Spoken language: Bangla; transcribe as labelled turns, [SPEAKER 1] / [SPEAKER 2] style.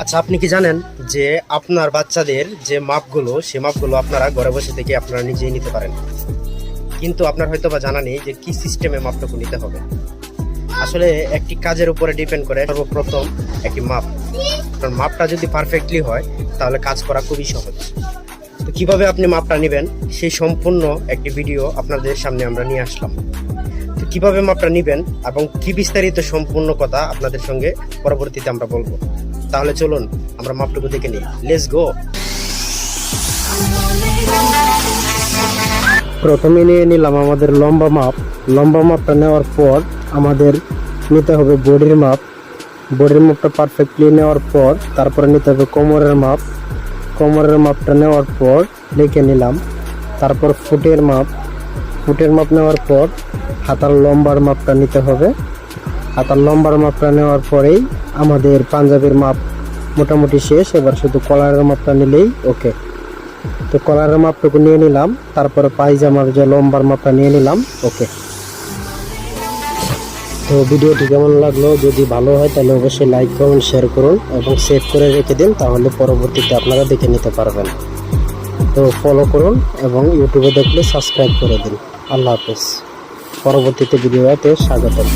[SPEAKER 1] আচ্ছা, আপনি কি জানেন যে আপনার বাচ্চাদের যে মাপগুলো, সে মাপগুলো আপনারা ঘরে বসে থেকে আপনারা নিজেই নিতে পারেন, কিন্তু আপনার হয়তো বা জানা নেই যে কি সিস্টেমে মাপটুকু নিতে হবে। আসলে একটি কাজের উপরে ডিপেন্ড করে সর্বপ্রথম একটি মাপ। কারণ মাপটা যদি পারফেক্টলি হয় তাহলে কাজ করা খুবই সহজ। তো কিভাবে আপনি মাপটা নেবেন সেই সম্পূর্ণ একটি ভিডিও আপনাদের সামনে আমরা নিয়ে আসলাম। তো কিভাবে মাপটা নেবেন এবং কি বিস্তারিত সম্পূর্ণ কথা আপনাদের সঙ্গে পরবর্তীতে আমরা বলবো। তাহলে চলুন আমরা মাপটুকু দেখে নিই। Let's go. প্রথমে নিয়ে নিলাম আমাদের লম্বা মাপ। লম্বা মাপটা নেওয়ার পর আমাদের নিতে হবে বডির মাপ। বডির মাপটা পারফেক্টলি নেওয়ার পর তারপরে নিতে হবে কোমরের মাপ। কোমরের মাপটা নেওয়ার পর লিখে নিলাম। তারপর ফুটের মাপ। ফুটের মাপ নেওয়ার পর হাতার লম্বার মাপটা নিতে হবে। হাতার লম্বার মাপটা নেওয়ার পরেই আমাদের পাঞ্জাবির মাপ মোটামুটি শেষ। এবার শুধু কলারের মাপটা নিলেই ওকে। তো কলারের মাপটুকু নিয়ে নিলাম, তারপরে পায়জামার যে লম্বার মাপটা নিয়ে নিলাম ওকে। তো ভিডিওটি কেমন লাগলো, যদি ভালো হয় তাহলে অবশ্যই লাইক কমেন্ট শেয়ার করুন এবং সেভ করে রেখে দিন, তাহলে পরবর্তীতে আপনারা দেখে নিতে পারবেন। তো ফলো করুন এবং ইউটিউবে দেখলে সাবস্ক্রাইব করে দিন। আল্লাহ হাফেজ। পরবর্তীতে ভিডিওতে স্বাগতম।